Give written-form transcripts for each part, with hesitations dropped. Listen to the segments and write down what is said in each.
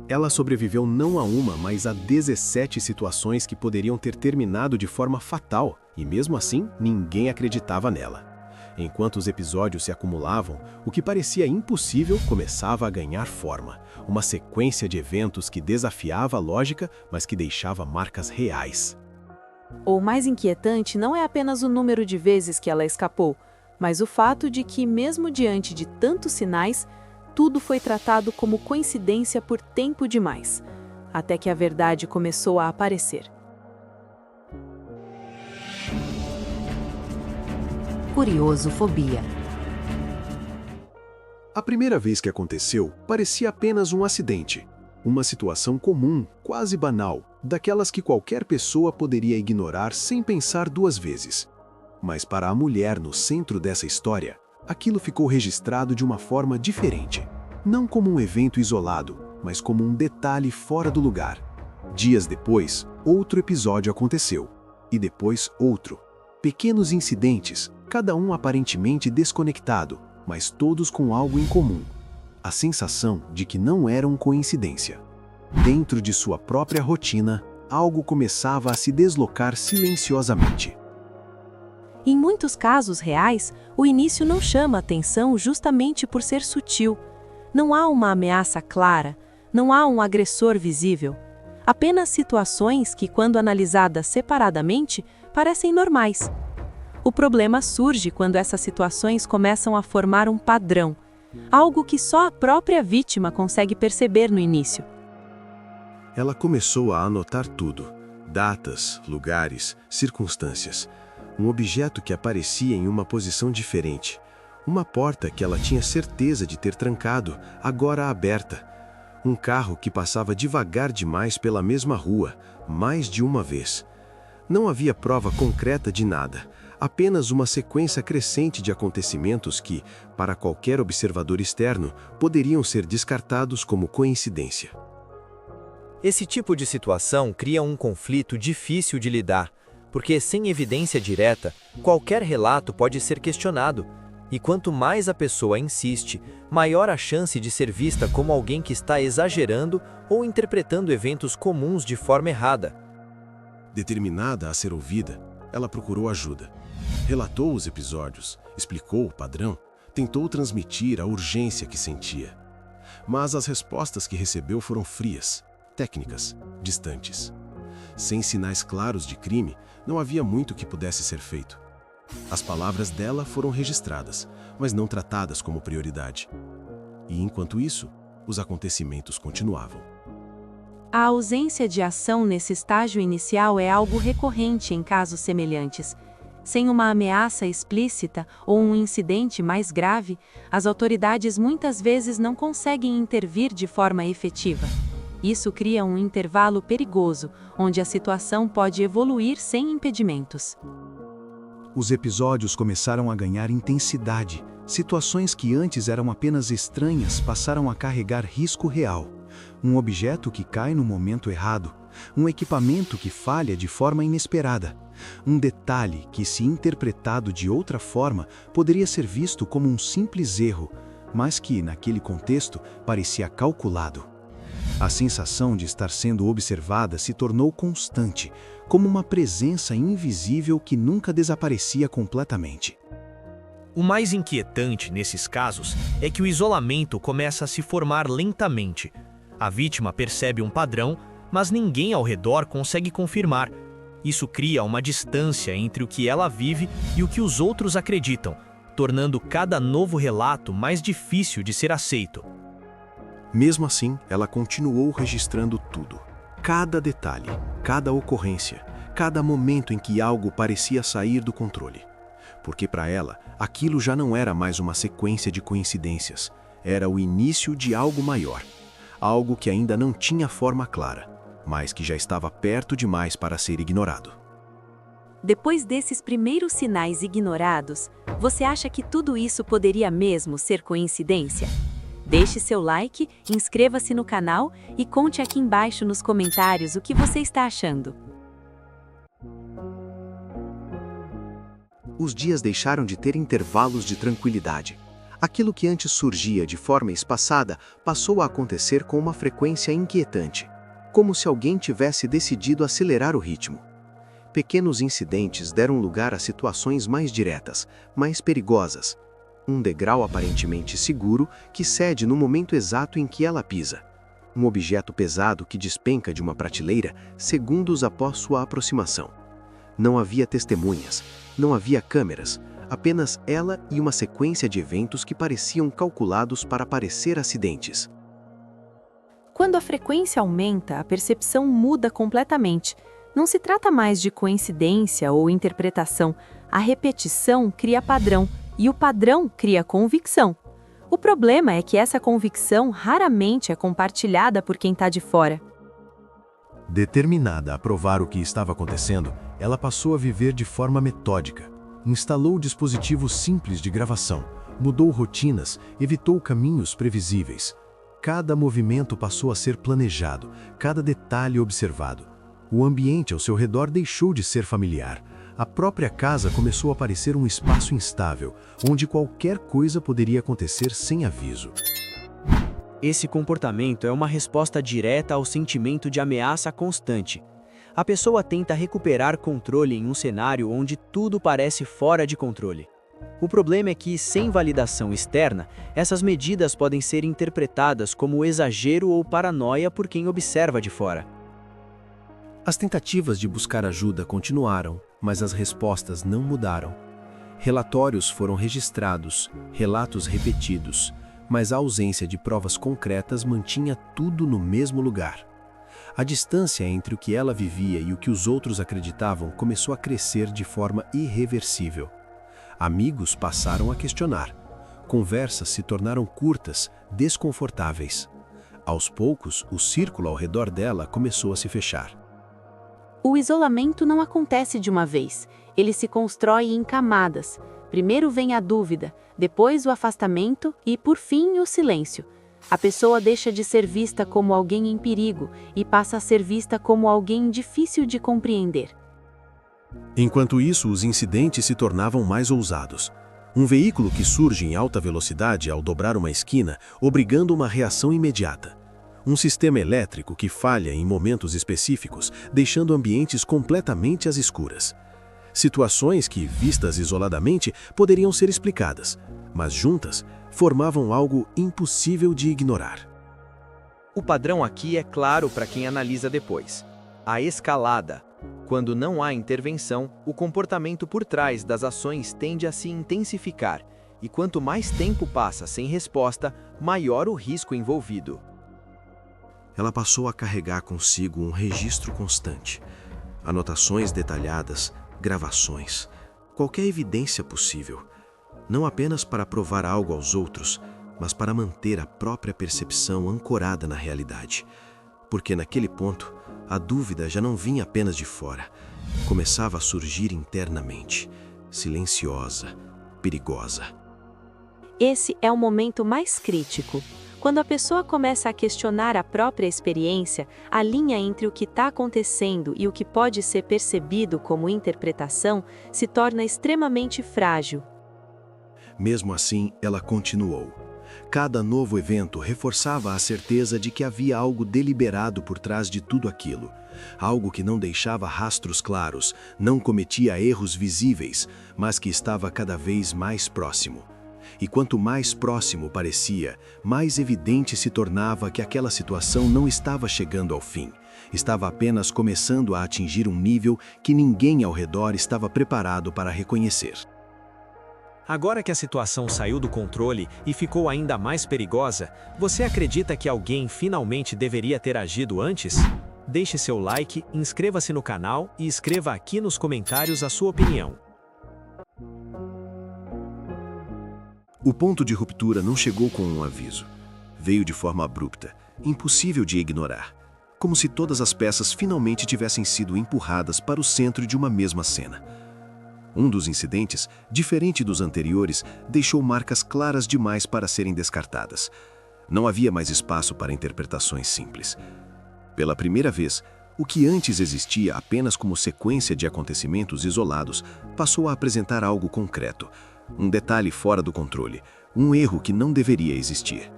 Ela sobreviveu não a uma, mas a 17 situações que poderiam ter terminado de forma fatal, e mesmo assim, ninguém acreditava nela. Enquanto os episódios se acumulavam, o que parecia impossível começava a ganhar forma. Uma sequência de eventos que desafiava a lógica, mas que deixava marcas reais. O mais inquietante não é apenas o número de vezes que ela escapou, mas o fato de que, mesmo diante de tantos sinais, tudo foi tratado como coincidência por tempo demais, até que a verdade começou a aparecer. Curiosofobia. A primeira vez que aconteceu, parecia apenas um acidente. Uma situação comum, quase banal, daquelas que qualquer pessoa poderia ignorar sem pensar duas vezes. Mas para a mulher no centro dessa história, aquilo ficou registrado de uma forma diferente. Não como um evento isolado, mas como um detalhe fora do lugar. Dias depois, outro episódio aconteceu. E depois outro. Pequenos incidentes, cada um aparentemente desconectado, mas todos com algo em comum. A sensação de que não eram coincidência. Dentro de sua própria rotina, algo começava a se deslocar silenciosamente. Em muitos casos reais, o início não chama atenção justamente por ser sutil. Não há uma ameaça clara, não há um agressor visível. Apenas situações que, quando analisadas separadamente, parecem normais. O problema surge quando essas situações começam a formar um padrão, algo que só a própria vítima consegue perceber no início. Ela começou a anotar tudo: datas, lugares, circunstâncias. Um objeto que aparecia em uma posição diferente. Uma porta que ela tinha certeza de ter trancado, agora aberta. Um carro que passava devagar demais pela mesma rua, mais de uma vez. Não havia prova concreta de nada, apenas uma sequência crescente de acontecimentos que, para qualquer observador externo, poderiam ser descartados como coincidência. Esse tipo de situação cria um conflito difícil de lidar, porque sem evidência direta, qualquer relato pode ser questionado. E quanto mais a pessoa insiste, maior a chance de ser vista como alguém que está exagerando ou interpretando eventos comuns de forma errada. Determinada a ser ouvida, ela procurou ajuda. Relatou os episódios, explicou o padrão, tentou transmitir a urgência que sentia. Mas as respostas que recebeu foram frias, técnicas, distantes. Sem sinais claros de crime, não havia muito que pudesse ser feito. As palavras dela foram registradas, mas não tratadas como prioridade. E enquanto isso, os acontecimentos continuavam. A ausência de ação nesse estágio inicial é algo recorrente em casos semelhantes. Sem uma ameaça explícita ou um incidente mais grave, as autoridades muitas vezes não conseguem intervir de forma efetiva. Isso cria um intervalo perigoso, onde a situação pode evoluir sem impedimentos. Os episódios começaram a ganhar intensidade. Situações que antes eram apenas estranhas passaram a carregar risco real. Um objeto que cai no momento errado. Um equipamento que falha de forma inesperada. Um detalhe que, se interpretado de outra forma, poderia ser visto como um simples erro, mas que, naquele contexto, parecia calculado. A sensação de estar sendo observada se tornou constante, como uma presença invisível que nunca desaparecia completamente. O mais inquietante nesses casos é que o isolamento começa a se formar lentamente. A vítima percebe um padrão, mas ninguém ao redor consegue confirmar. Isso cria uma distância entre o que ela vive e o que os outros acreditam, tornando cada novo relato mais difícil de ser aceito. Mesmo assim, ela continuou registrando tudo. Cada detalhe, cada ocorrência, cada momento em que algo parecia sair do controle. Porque para ela, aquilo já não era mais uma sequência de coincidências. Era o início de algo maior. Algo que ainda não tinha forma clara, mas que já estava perto demais para ser ignorado. Depois desses primeiros sinais ignorados, você acha que tudo isso poderia mesmo ser coincidência? Deixe seu like, inscreva-se no canal e conte aqui embaixo nos comentários o que você está achando. Os dias deixaram de ter intervalos de tranquilidade. Aquilo que antes surgia de forma espaçada passou a acontecer com uma frequência inquietante, como se alguém tivesse decidido acelerar o ritmo. Pequenos incidentes deram lugar a situações mais diretas, mais perigosas. Um degrau aparentemente seguro que cede no momento exato em que ela pisa. Um objeto pesado que despenca de uma prateleira segundos após sua aproximação. Não havia testemunhas, não havia câmeras, apenas ela e uma sequência de eventos que pareciam calculados para parecer acidentes. Quando a frequência aumenta, a percepção muda completamente. Não se trata mais de coincidência ou interpretação. A repetição cria padrão, e o padrão cria convicção. O problema é que essa convicção raramente é compartilhada por quem está de fora. Determinada a provar o que estava acontecendo, ela passou a viver de forma metódica. Instalou dispositivos simples de gravação, mudou rotinas, evitou caminhos previsíveis. Cada movimento passou a ser planejado, cada detalhe observado. O ambiente ao seu redor deixou de ser familiar. A própria casa começou a parecer um espaço instável, onde qualquer coisa poderia acontecer sem aviso. Esse comportamento é uma resposta direta ao sentimento de ameaça constante. A pessoa tenta recuperar controle em um cenário onde tudo parece fora de controle. O problema é que, sem validação externa, essas medidas podem ser interpretadas como exagero ou paranoia por quem observa de fora. As tentativas de buscar ajuda continuaram, mas as respostas não mudaram. Relatórios foram registrados, relatos repetidos, mas a ausência de provas concretas mantinha tudo no mesmo lugar. A distância entre o que ela vivia e o que os outros acreditavam começou a crescer de forma irreversível. Amigos passaram a questionar. Conversas se tornaram curtas, desconfortáveis. Aos poucos, o círculo ao redor dela começou a se fechar. O isolamento não acontece de uma vez, ele se constrói em camadas. Primeiro vem a dúvida, depois o afastamento e, por fim, o silêncio. A pessoa deixa de ser vista como alguém em perigo e passa a ser vista como alguém difícil de compreender. Enquanto isso, os incidentes se tornavam mais ousados. Um veículo que surge em alta velocidade ao dobrar uma esquina, obrigando uma reação imediata. Um sistema elétrico que falha em momentos específicos, deixando ambientes completamente às escuras. Situações que, vistas isoladamente, poderiam ser explicadas, mas juntas, formavam algo impossível de ignorar. O padrão aqui é claro para quem analisa depois. A escalada. Quando não há intervenção, o comportamento por trás das ações tende a se intensificar, e quanto mais tempo passa sem resposta, maior o risco envolvido. Ela passou a carregar consigo um registro constante. Anotações detalhadas, gravações, qualquer evidência possível. Não apenas para provar algo aos outros, mas para manter a própria percepção ancorada na realidade. Porque naquele ponto, a dúvida já não vinha apenas de fora. Começava a surgir internamente, silenciosa, perigosa. Esse é o momento mais crítico. Quando a pessoa começa a questionar a própria experiência, a linha entre o que está acontecendo e o que pode ser percebido como interpretação se torna extremamente frágil. Mesmo assim, ela continuou. Cada novo evento reforçava a certeza de que havia algo deliberado por trás de tudo aquilo. Algo que não deixava rastros claros, não cometia erros visíveis, mas que estava cada vez mais próximo. E quanto mais próximo parecia, mais evidente se tornava que aquela situação não estava chegando ao fim. Estava apenas começando a atingir um nível que ninguém ao redor estava preparado para reconhecer. Agora que a situação saiu do controle e ficou ainda mais perigosa, você acredita que alguém finalmente deveria ter agido antes? Deixe seu like, inscreva-se no canal e escreva aqui nos comentários a sua opinião. O ponto de ruptura não chegou com um aviso. Veio de forma abrupta, impossível de ignorar. Como se todas as peças finalmente tivessem sido empurradas para o centro de uma mesma cena. Um dos incidentes, diferente dos anteriores, deixou marcas claras demais para serem descartadas. Não havia mais espaço para interpretações simples. Pela primeira vez, o que antes existia apenas como sequência de acontecimentos isolados passou a apresentar algo concreto. Um detalhe fora do controle, um erro que não deveria existir.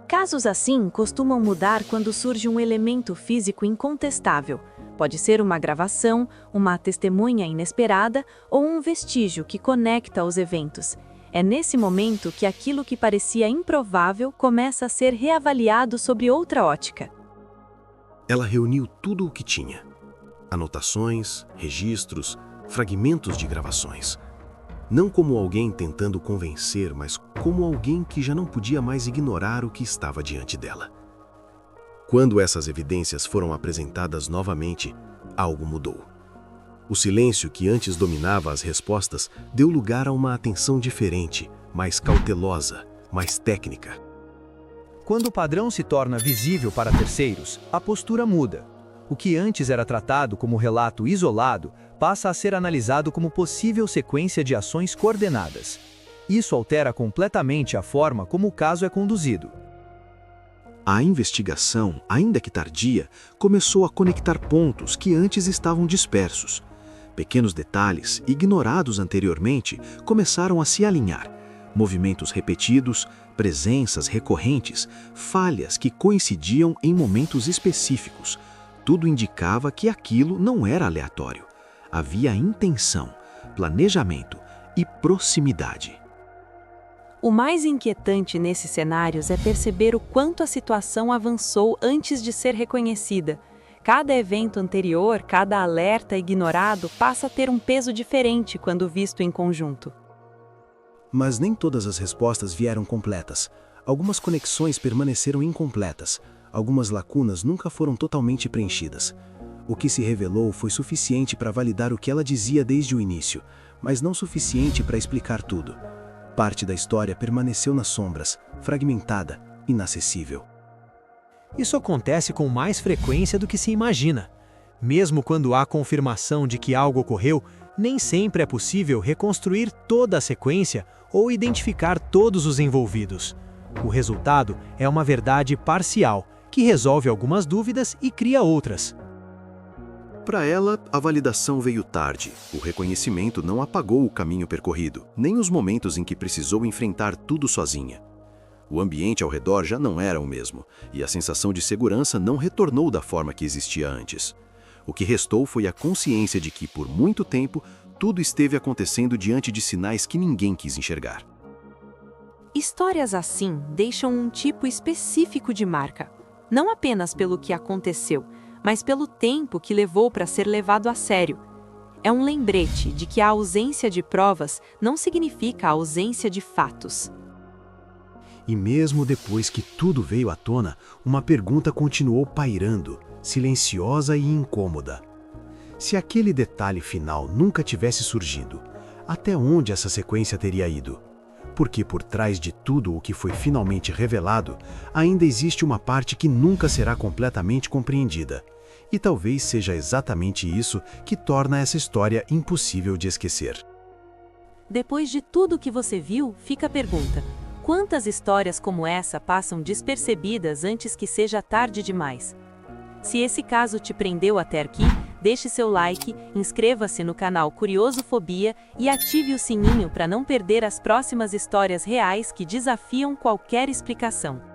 Casos assim costumam mudar quando surge um elemento físico incontestável. Pode ser uma gravação, uma testemunha inesperada ou um vestígio que conecta os eventos. É nesse momento que aquilo que parecia improvável começa a ser reavaliado sob outra ótica. Ela reuniu tudo o que tinha: anotações, registros, fragmentos de gravações. Não como alguém tentando convencer, mas como alguém que já não podia mais ignorar o que estava diante dela. Quando essas evidências foram apresentadas novamente, algo mudou. O silêncio que antes dominava as respostas deu lugar a uma atenção diferente, mais cautelosa, mais técnica. Quando o padrão se torna visível para terceiros, a postura muda. O que antes era tratado como relato isolado passa a ser analisado como possível sequência de ações coordenadas. Isso altera completamente a forma como o caso é conduzido. A investigação, ainda que tardia, começou a conectar pontos que antes estavam dispersos. Pequenos detalhes, ignorados anteriormente, começaram a se alinhar. Movimentos repetidos, presenças recorrentes, falhas que coincidiam em momentos específicos. Tudo indicava que aquilo não era aleatório. Havia intenção, planejamento e proximidade. O mais inquietante nesses cenários é perceber o quanto a situação avançou antes de ser reconhecida. Cada evento anterior, cada alerta ignorado passa a ter um peso diferente quando visto em conjunto. Mas nem todas as respostas vieram completas. Algumas conexões permaneceram incompletas. Algumas lacunas nunca foram totalmente preenchidas. O que se revelou foi suficiente para validar o que ela dizia desde o início, mas não suficiente para explicar tudo. Parte da história permaneceu nas sombras, fragmentada, inacessível. Isso acontece com mais frequência do que se imagina. Mesmo quando há confirmação de que algo ocorreu, nem sempre é possível reconstruir toda a sequência ou identificar todos os envolvidos. O resultado é uma verdade parcial, que resolve algumas dúvidas e cria outras. Para ela, a validação veio tarde. O reconhecimento não apagou o caminho percorrido, nem os momentos em que precisou enfrentar tudo sozinha. O ambiente ao redor já não era o mesmo, e a sensação de segurança não retornou da forma que existia antes. O que restou foi a consciência de que, por muito tempo, tudo esteve acontecendo diante de sinais que ninguém quis enxergar. Histórias assim deixam um tipo específico de marca, não apenas pelo que aconteceu, mas pelo tempo que levou para ser levado a sério. É um lembrete de que a ausência de provas não significa a ausência de fatos. E mesmo depois que tudo veio à tona, uma pergunta continuou pairando, silenciosa e incômoda. Se aquele detalhe final nunca tivesse surgido, até onde essa sequência teria ido? Porque por trás de tudo o que foi finalmente revelado, ainda existe uma parte que nunca será completamente compreendida. E talvez seja exatamente isso que torna essa história impossível de esquecer. Depois de tudo que você viu, fica a pergunta: quantas histórias como essa passam despercebidas antes que seja tarde demais? Se esse caso te prendeu até aqui, deixe seu like, inscreva-se no canal Curiosofobia e ative o sininho para não perder as próximas histórias reais que desafiam qualquer explicação.